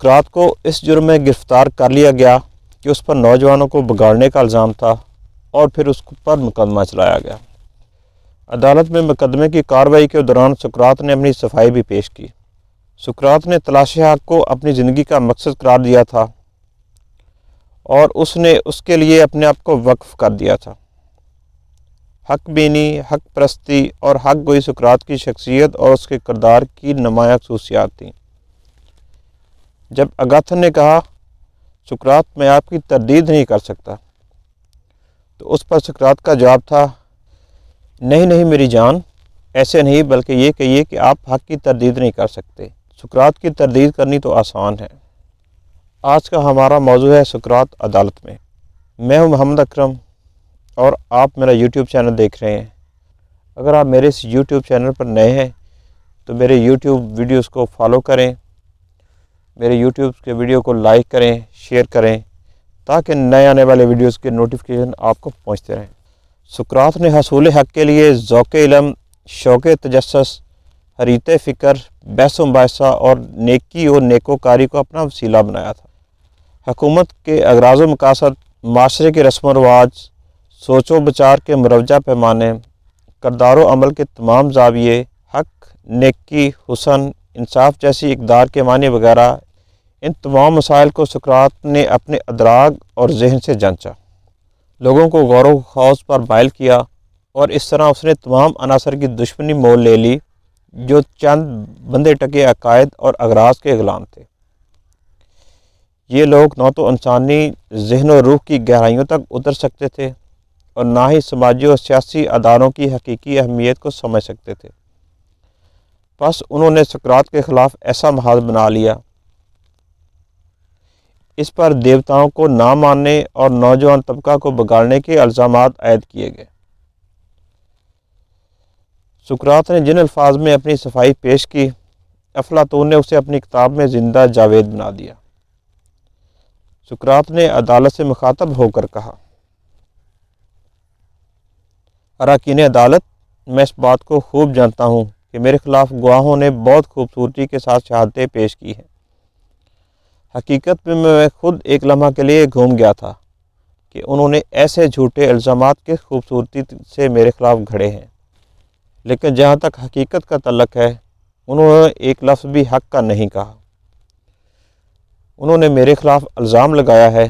سقراط کو اس جرم میں گرفتار کر لیا گیا کہ اس پر نوجوانوں کو بگاڑنے کا الزام تھا اور پھر اس پر مقدمہ چلایا گیا۔ عدالت میں مقدمے کی کارروائی کے دوران سقراط نے اپنی صفائی بھی پیش کی۔ سقراط نے تلاش حق کو اپنی زندگی کا مقصد قرار دیا تھا اور اس نے اس کے لیے اپنے آپ کو وقف کر دیا تھا۔ حق بینی، حق پرستی اور حق گوئی سقراط کی شخصیت اور اس کے کردار کی نمایاں خصوصیات تھیں۔ جب اگاتھن نے کہا سقراط میں آپ کی تردید نہیں کر سکتا، تو اس پر سقراط کا جواب تھا نہیں میری جان، ایسے نہیں، بلکہ یہ کہیے کہ آپ حق کی تردید نہیں کر سکتے۔ سقراط کی تردید کرنی تو آسان ہے۔ آج کا ہمارا موضوع ہے سقراط عدالت میں۔ میں ہوں محمد اکرم اور آپ میرا یوٹیوب چینل دیکھ رہے ہیں۔ اگر آپ میرے اس یوٹیوب چینل پر نئے ہیں تو میرے یوٹیوب ویڈیوز کو فالو کریں، میرے یوٹیوب کے ویڈیو کو لائک کریں، شیئر کریں، تاکہ نئے آنے والے ویڈیوز کے نوٹیفیکیشن آپ کو پہنچتے رہیں۔ سقراط نے حصول حق کے لیے ذوق علم، شوق تجسس، حریت فکر، بحث و مباحثہ اور نیکی و نیکوکاری کو اپنا وسیلہ بنایا تھا۔ حکومت کے اغراض و مقاصد، معاشرے کے رسم و رواج، سوچ و بچار کے مروجہ پیمانے، کردار و عمل کے تمام زاویے، حق، نیکی، حسن، انصاف جیسی اقدار کے معنی وغیرہ، ان تمام مسائل کو سقراط نے اپنے ادراک اور ذہن سے جانچا، لوگوں کو غور و خوض پر مائل کیا، اور اس طرح اس نے تمام عناصر کی دشمنی مول لے لی جو چند بندے ٹکے عقائد اور اغراض کے غلام تھے۔ یہ لوگ نہ تو انسانی ذہن و روح کی گہرائیوں تک اتر سکتے تھے اور نہ ہی سماجی اور سیاسی اداروں کی حقیقی اہمیت کو سمجھ سکتے تھے۔ بس انہوں نے سقراط کے خلاف ایسا محاذ بنا لیا۔ اس پر دیوتاؤں کو نہ ماننے اور نوجوان طبقہ کو بگاڑنے کے الزامات عائد کیے گئے۔ سقراط نے جن الفاظ میں اپنی صفائی پیش کی، افلاطون نے اسے اپنی کتاب میں زندہ جاوید بنا دیا۔ سقراط نے عدالت سے مخاطب ہو کر کہا، اراکین عدالت، میں اس بات کو خوب جانتا ہوں کہ میرے خلاف گواہوں نے بہت خوبصورتی کے ساتھ شہادتیں پیش کی ہیں۔ حقیقت میں خود ایک لمحہ کے لیے گھوم گیا تھا کہ انہوں نے ایسے جھوٹے الزامات کے خوبصورتی سے میرے خلاف گھڑے ہیں، لیکن جہاں تک حقیقت کا تعلق ہے انہوں نے ایک لفظ بھی حق کا نہیں کہا۔ انہوں نے میرے خلاف الزام لگایا ہے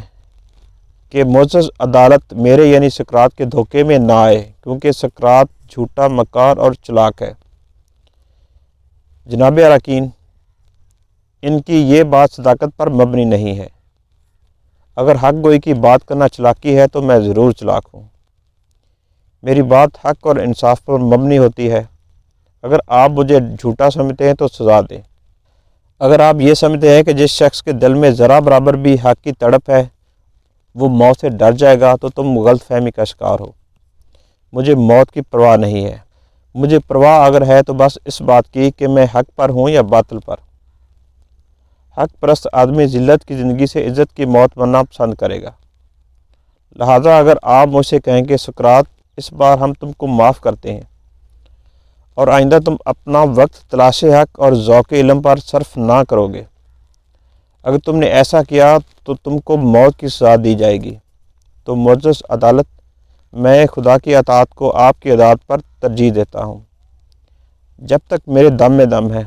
کہ معزز عدالت میرے یعنی سقراط کے دھوکے میں نہ آئے، کیونکہ سقراط جھوٹا، مکار اور چلاک ہے۔ جناب اراکین، ان کی یہ بات صداقت پر مبنی نہیں ہے۔ اگر حق گوئی کی بات کرنا چلاکی ہے تو میں ضرور چلاک ہوں۔ میری بات حق اور انصاف پر مبنی ہوتی ہے۔ اگر آپ مجھے جھوٹا سمجھتے ہیں تو سزا دیں۔ اگر آپ یہ سمجھتے ہیں کہ جس شخص کے دل میں ذرا برابر بھی حق کی تڑپ ہے وہ موت سے ڈر جائے گا تو تم غلط فہمی کا شکار ہو۔ مجھے موت کی پرواہ نہیں ہے۔ مجھے پرواہ اگر ہے تو بس اس بات کی کہ میں حق پر ہوں یا باطل پر۔ حق پرست آدمی ذلت کی زندگی سے عزت کی موت مرنا پسند کرے گا۔ لہٰذا اگر آپ مجھ سے کہیں کہ سقراط، اس بار ہم تم کو معاف کرتے ہیں اور آئندہ تم اپنا وقت تلاش حق اور ذوق علم پر صرف نہ کرو گے، اگر تم نے ایسا کیا تو تم کو موت کی سزا دی جائے گی، تو معزز عدالت، میں خدا کی اطاعت کو آپ کی اطاعت پر ترجیح دیتا ہوں۔ جب تک میرے دم میں دم ہے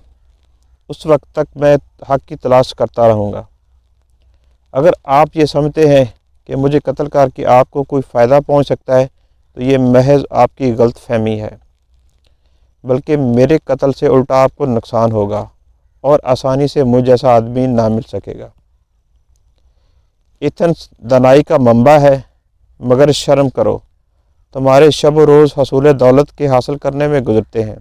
اس وقت تک میں حق کی تلاش کرتا رہوں گا۔ اگر آپ یہ سمجھتے ہیں کہ مجھے قتل کر کے آپ کو کوئی فائدہ پہنچ سکتا ہے تو یہ محض آپ کی غلط فہمی ہے، بلکہ میرے قتل سے الٹا آپ کو نقصان ہوگا اور آسانی سے مجھ جیسا آدمی نہ مل سکے گا۔ ایتھنس دانائی کا منبع ہے، مگر شرم کرو، تمہارے شب و روز حصول دولت کے حاصل کرنے میں گزرتے ہیں۔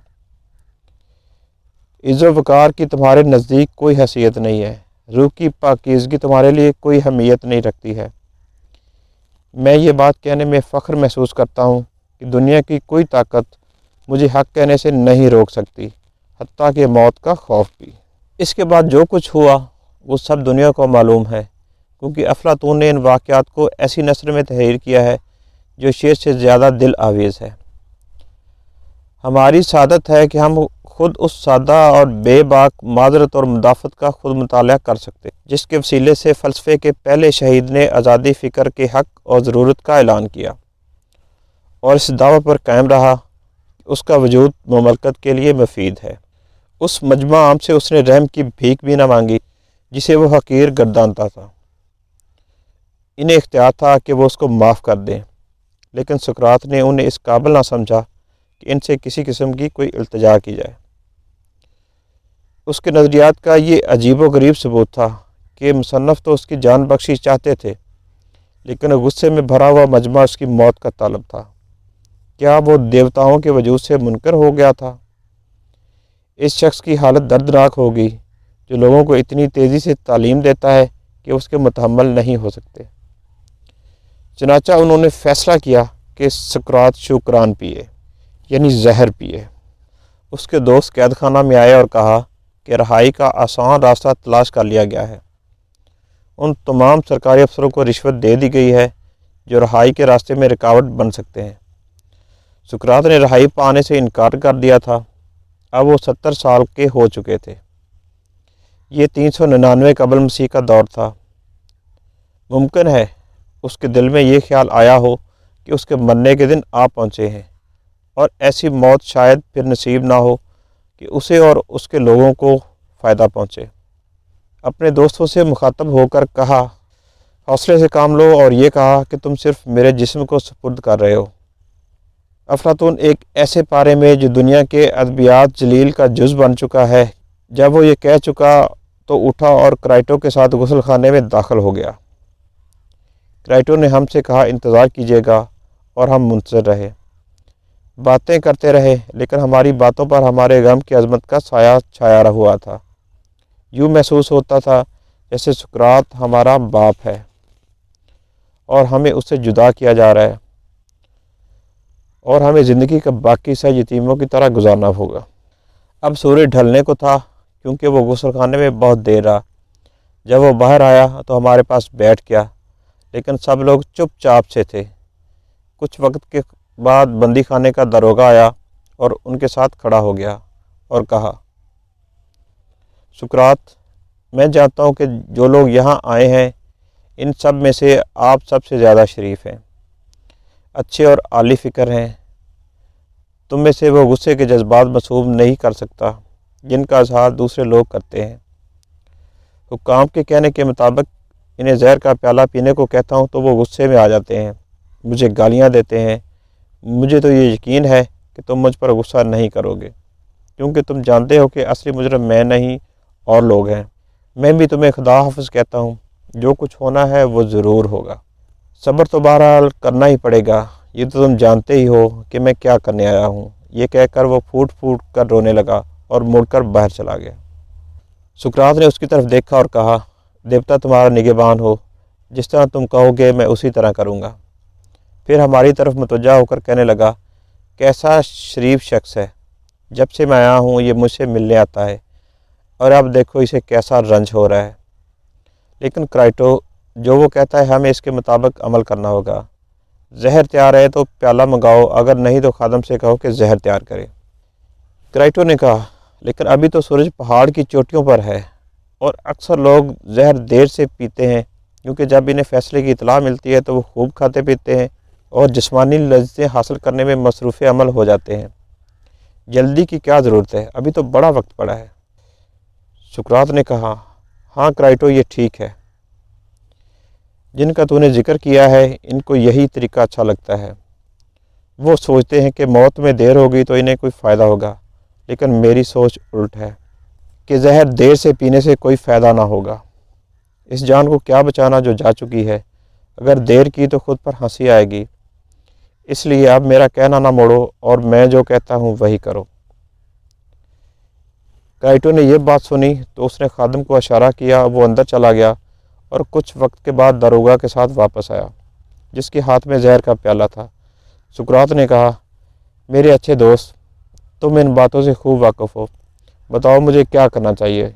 عز و وقار کی تمہارے نزدیک کوئی حیثیت نہیں ہے، روح کی پاکیزگی تمہارے لیے کوئی اہمیت نہیں رکھتی ہے۔ میں یہ بات کہنے میں فخر محسوس کرتا ہوں کہ دنیا کی کوئی طاقت مجھے حق کہنے سے نہیں روک سکتی، حتیٰ کہ موت کا خوف بھی۔ اس کے بعد جو کچھ ہوا وہ سب دنیا کو معلوم ہے، کیونکہ افلاطون نے ان واقعات کو ایسی نثر میں تحریر کیا ہے جو شعر سے زیادہ دل آویز ہے۔ ہماری سعادت ہے کہ ہم خود اس سادہ اور بے باک معذرت اور مدافعت کا خود مطالعہ کر سکتے، جس کے وسیلے سے فلسفے کے پہلے شہید نے آزادی فکر کے حق اور ضرورت کا اعلان کیا، اور اس دعوے پر قائم رہا کہ اس کا وجود مملکت کے لیے مفید ہے۔ اس مجمع عام سے اس نے رحم کی بھیک بھی نہ مانگی جسے وہ حقیر گردانتا تھا۔ انہیں اختیار تھا کہ وہ اس کو معاف کر دیں، لیکن سقراط نے انہیں اس قابل نہ سمجھا کہ ان سے کسی قسم کی کوئی التجا کی جائے۔ اس کے نظریات کا یہ عجیب و غریب ثبوت تھا کہ مصنف تو اس کی جان بخشی چاہتے تھے، لیکن غصے میں بھرا ہوا مجمع اس کی موت کا طالب تھا۔ کیا وہ دیوتاؤں کے وجود سے منکر ہو گیا تھا؟ اس شخص کی حالت دردناک ہوگی جو لوگوں کو اتنی تیزی سے تعلیم دیتا ہے کہ اس کے متحمل نہیں ہو سکتے۔ چنانچہ انہوں نے فیصلہ کیا کہ سقراط شکران پیے، یعنی زہر پیے۔ اس کے دوست قید خانہ میں آئے اور کہا کہ رہائی کا آسان راستہ تلاش کر لیا گیا ہے۔ ان تمام سرکاری افسروں کو رشوت دے دی گئی ہے جو رہائی کے راستے میں رکاوٹ بن سکتے ہیں۔ سقراط نے رہائی پانے سے انکار کر دیا تھا۔ اب وہ 70 سال کے ہو چکے تھے۔ یہ 399 قبل مسیح کا دور تھا۔ ممکن ہے اس کے دل میں یہ خیال آیا ہو کہ اس کے مرنے کے دن آ پہنچے ہیں، اور ایسی موت شاید پھر نصیب نہ ہو کہ اسے اور اس کے لوگوں کو فائدہ پہنچے۔ اپنے دوستوں سے مخاطب ہو کر کہا، حوصلے سے کام لو، اور یہ کہا کہ تم صرف میرے جسم کو سپرد کر رہے ہو۔ افلاطون ایک ایسے پارے میں جو دنیا کے ادبیات جلیل کا جز بن چکا ہے، جب وہ یہ کہہ چکا تو اٹھا اور کرائٹو کے ساتھ غسل خانے میں داخل ہو گیا۔ کرائٹو نے ہم سے کہا انتظار کیجیے گا، اور ہم منتظر رہے، باتیں کرتے رہے، لیکن ہماری باتوں پر ہمارے غم کی عظمت کا سایہ چھایا ہوا تھا۔ یوں محسوس ہوتا تھا جیسے سقراط ہمارا باپ ہے اور ہمیں اس سے جدا کیا جا رہا ہے، اور ہمیں زندگی کا باقی سا یتیموں کی طرح گزارنا ہوگا۔ اب سورج ڈھلنے کو تھا، کیونکہ وہ غسل خانے میں بہت دیر رہا۔ جب وہ باہر آیا تو ہمارے پاس بیٹھ گیا، لیکن سب لوگ چپ چاپ سے تھے۔ کچھ وقت کے بعد بندی خانے کا داروغہ آیا اور ان کے ساتھ کھڑا ہو گیا اور کہا، سقراط، میں جانتا ہوں کہ جو لوگ یہاں آئے ہیں ان سب میں سے آپ سب سے زیادہ شریف ہیں، اچھے اور عالی فکر ہیں۔ تم میں سے وہ غصے کے جذبات مسوب نہیں کر سکتا جن کا اظہار دوسرے لوگ کرتے ہیں۔ حکام کے کہنے کے مطابق انہیں زہر کا پیالہ پینے کو کہتا ہوں تو وہ غصے میں آ جاتے ہیں، مجھے گالیاں دیتے ہیں۔ مجھے تو یہ یقین ہے کہ تم مجھ پر غصہ نہیں کرو گے، کیونکہ تم جانتے ہو کہ اصلی مجرم میں نہیں اور لوگ ہیں۔ میں بھی تمہیں خدا حافظ کہتا ہوں، جو کچھ ہونا ہے وہ ضرور ہوگا۔ صبر تو بہرحال کرنا ہی پڑے گا، یہ تو تم جانتے ہی ہو کہ میں کیا کرنے آیا ہوں۔ یہ کہہ کر وہ پھوٹ پھوٹ کر رونے لگا اور مڑ کر باہر چلا گیا۔ سقراط نے اس کی طرف دیکھا اور کہا، دیوتا تمہارا نگہبان ہو، جس طرح تم کہو گے میں اسی طرح کروں گا۔ پھر ہماری طرف متوجہ ہو کر کہنے لگا، کیسا شریف شخص ہے، جب سے میں آیا ہوں یہ مجھ سے ملنے آتا ہے، اور اب دیکھو اسے کیسا رنج ہو رہا ہے۔ لیکن کرائٹو، جو وہ کہتا ہے ہمیں اس کے مطابق عمل کرنا ہوگا۔ زہر تیار ہے تو پیالہ منگاؤ، اگر نہیں تو خادم سے کہو کہ زہر تیار کرے۔ کرائٹو نے کہا، لیکن ابھی تو سورج پہاڑ کی چوٹیوں پر ہے، اور اکثر لوگ زہر دیر سے پیتے ہیں، کیونکہ جب انہیں فیصلے کی اطلاع ملتی ہے تو وہ خوب کھاتے پیتے ہیں اور جسمانی لذتیں حاصل کرنے میں مصروف عمل ہو جاتے ہیں۔ جلدی کی کیا ضرورت ہے، ابھی تو بڑا وقت پڑا ہے۔ سقراط نے کہا، ہاں کرائٹو، یہ ٹھیک ہے۔ جن کا تو نے ذکر کیا ہے ان کو یہی طریقہ اچھا لگتا ہے۔ وہ سوچتے ہیں کہ موت میں دیر ہوگی تو انہیں کوئی فائدہ ہوگا، لیکن میری سوچ الٹ ہے کہ زہر دیر سے پینے سے کوئی فائدہ نہ ہوگا۔ اس جان کو کیا بچانا جو جا چکی ہے، اگر دیر کی تو خود پر ہنسی آئے گی۔ اس لیے اب میرا کہنا نہ موڑو اور میں جو کہتا ہوں وہی کرو۔ کرائٹو نے یہ بات سنی تو اس نے خادم کو اشارہ کیا، وہ اندر چلا گیا اور کچھ وقت کے بعد داروغہ کے ساتھ واپس آیا، جس کے ہاتھ میں زہر کا پیالہ تھا۔ سقراط نے کہا، میرے اچھے دوست، تم ان باتوں سے خوب واقف ہو، بتاؤ مجھے کیا کرنا چاہیے۔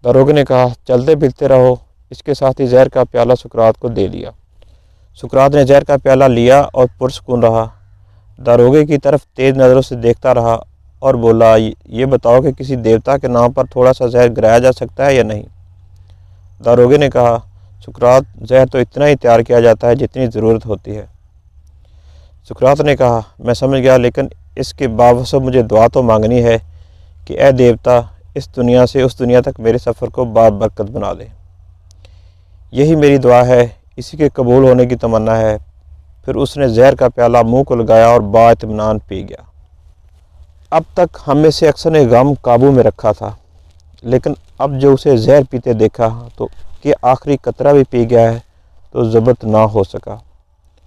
داروغے نے کہا، چلتے پھرتے رہو۔ اس کے ساتھ ہی زہر کا پیالہ سقراط کو دے دیا۔ سقراط نے زہر کا پیالہ لیا اور پرسکون رہا۔ داروغے کی طرف تیز نظروں سے دیکھتا رہا اور بولا یہ بتاؤ کہ کسی دیوتا کے نام پر تھوڑا سا زہر گرایا جا سکتا ہے یا نہیں؟ داروغے نے کہا سقراط زہر تو اتنا ہی تیار کیا جاتا ہے جتنی ضرورت ہوتی ہے۔ سقراط نے کہا میں سمجھ گیا، لیکن اس کے باوجود مجھے دعا تو مانگنی ہے کہ اے دیوتا اس دنیا سے اس دنیا تک میرے سفر کو بابرکت بنا دے۔ یہی میری دعا ہے، اسی کے قبول ہونے کی تمنا ہے۔ پھر اس نے زہر کا پیالہ منہ کو لگایا اور با اطمینان پی گیا۔ اب تک ہم میں سے اکثر نے غم قابو میں رکھا تھا، لیکن اب جو اسے زہر پیتے دیکھا تو کہ آخری قطرہ بھی پی گیا ہے تو ضبط نہ ہو سکا،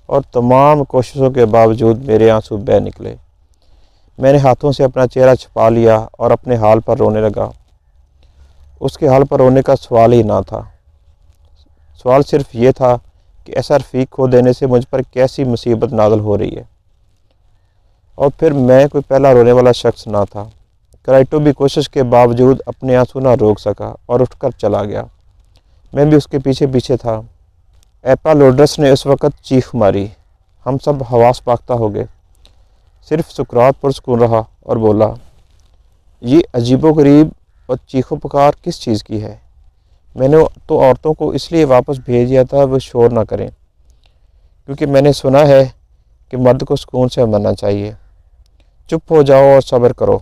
اور تمام کوششوں کے باوجود میرے آنسو بہہ نکلے۔ میں نے ہاتھوں سے اپنا چہرہ چھپا لیا اور اپنے حال پر رونے لگا۔ اس کے حال پر رونے کا سوال ہی نہ تھا، سوال صرف یہ تھا کہ ایسا رفیق کھو دینے سے مجھ پر کیسی مصیبت نازل ہو رہی ہے۔ اور پھر میں کوئی پہلا رونے والا شخص نہ تھا۔ کرائٹو بھی کوشش کے باوجود اپنے آنسو نہ روک سکا اور اٹھ کر چلا گیا۔ میں بھی اس کے پیچھے پیچھے تھا۔ ایپالوڈرس نے اس وقت چیخ ماری۔ ہم سب حواس باختہ ہو گئے۔ صرف سقراط پرسکون رہا اور بولا یہ عجیب و غریب اور چیخ و پکار کس چیز کی ہے؟ میں نے تو عورتوں کو اس لیے واپس بھیج دیا تھا وہ شور نہ کریں، کیونکہ میں نے سنا ہے کہ مرد کو سکون سے مرنا چاہیے۔ چپ ہو جاؤ اور صبر کرو۔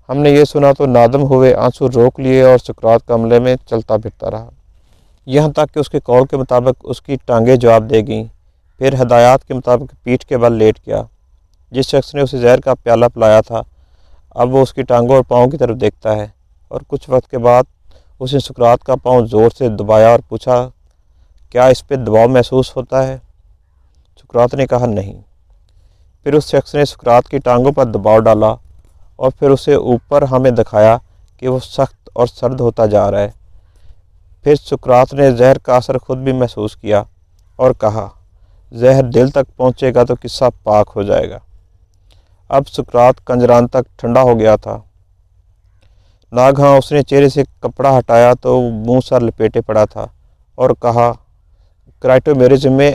ہم نے یہ سنا تو نادم ہوئے آنسو روک لیے اور سقراط کمرے میں چلتا پھرتا رہا، یہاں تک کہ اس کے قول کے مطابق اس کی ٹانگیں جواب دے گئیں۔ پھر ہدایات کے مطابق پیٹھ کے بل لیٹ گیا۔ جس شخص نے اسے زہر کا پیالہ پلایا تھا اب وہ اس کی ٹانگوں اور پاؤں کی طرف دیکھتا ہے، اور کچھ وقت کے بعد اس نے سقراط کا پاؤں زور سے دبایا اور پوچھا کیا اس پہ دباؤ محسوس ہوتا ہے؟ سقراط نے کہا نہیں۔ پھر اس شخص نے سقراط کی ٹانگوں پر دباؤ ڈالا اور پھر اسے اوپر ہمیں دکھایا کہ وہ سخت اور سرد ہوتا جا رہا ہے۔ پھر سقراط نے زہر کا اثر خود بھی محسوس کیا اور کہا زہر دل تک پہنچے گا تو قصہ پاک ہو جائے گا۔ اب سقراط کنجران تک ٹھنڈا ہو گیا تھا۔ ناگہاں اس نے چہرے سے کپڑا ہٹایا تو منہ سر لپیٹے پڑا تھا اور کہا کرائٹو میرے ذمے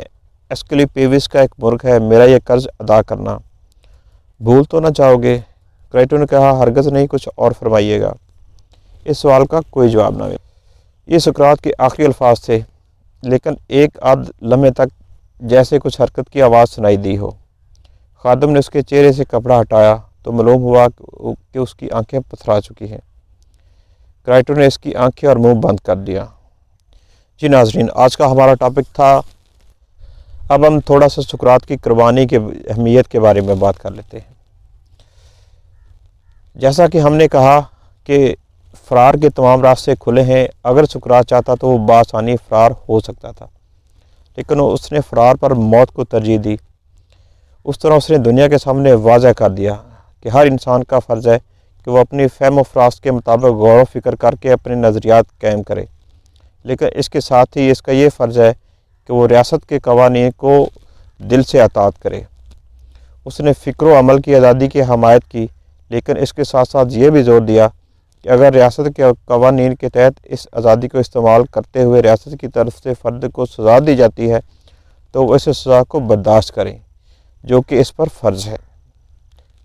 ایسکلیپیوس کا ایک مرغ ہے، میرا یہ قرض ادا کرنا بھول تو نہ جاؤ گے؟ کرائٹو نے کہا ہرگز نہیں، کچھ اور فرمائیے گا۔ اس سوال کا کوئی جواب نہ ملا۔ یہ سقراط کے آخری الفاظ تھے، لیکن ایک آدھ لمحے تک جیسے کچھ حرکت کی آواز سنائی دی ہو۔ خادم نے اس کے چہرے سے کپڑا ہٹایا تو معلوم ہوا کہ اس کی آنکھیں پتھرا چکی ہیں۔ کرائٹو نے اس کی آنکھیں اور منہ بند کر دیا۔ جی ناظرین، آج کا ہمارا ٹاپک تھا، اب ہم تھوڑا سا سقراط کی قربانی کے اہمیت کے بارے میں بات کر لیتے ہیں۔ جیسا کہ ہم نے کہا کہ فرار کے تمام راستے کھلے ہیں، اگر سقراط چاہتا تو وہ بآسانی فرار ہو سکتا تھا، لیکن اس نے فرار پر موت کو ترجیح دی۔ اس طرح اس نے دنیا کے سامنے واضح کر دیا کہ ہر انسان کا فرض ہے کہ وہ اپنی فہم و فراست کے مطابق غور و فکر کر کے اپنے نظریات قائم کرے، لیکن اس کے ساتھ ہی اس کا یہ فرض ہے کہ وہ ریاست کے قوانین کو دل سے اطاعت کرے۔ اس نے فکر و عمل کی آزادی کی حمایت کی، لیکن اس کے ساتھ ساتھ یہ بھی زور دیا کہ اگر ریاست کے قوانین کے تحت اس آزادی کو استعمال کرتے ہوئے ریاست کی طرف سے فرد کو سزا دی جاتی ہے تو وہ اس سزا کو برداشت کریں جو کہ اس پر فرض ہے۔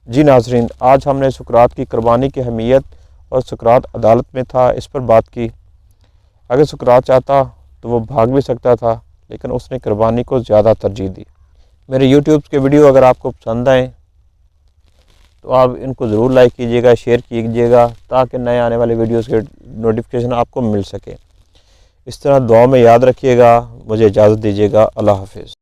جی ناظرین، آج ہم نے سقراط کی قربانی کی اہمیت اور سقراط عدالت میں تھا اس پر بات کی۔ اگر سقراط چاہتا تو وہ بھاگ بھی سکتا تھا، لیکن اس نے قربانی کو زیادہ ترجیح دی۔ میرے یوٹیوب کے ویڈیو اگر آپ کو پسند آئیں تو آپ ان کو ضرور لائک کیجیے گا، شیئر کیجیے گا، تاکہ نئے آنے والے ویڈیوز کے نوٹیفیکیشن آپ کو مل سکے۔ اس طرح دعاؤں میں یاد رکھیے گا۔ مجھے اجازت دیجیے گا۔ اللہ حافظ۔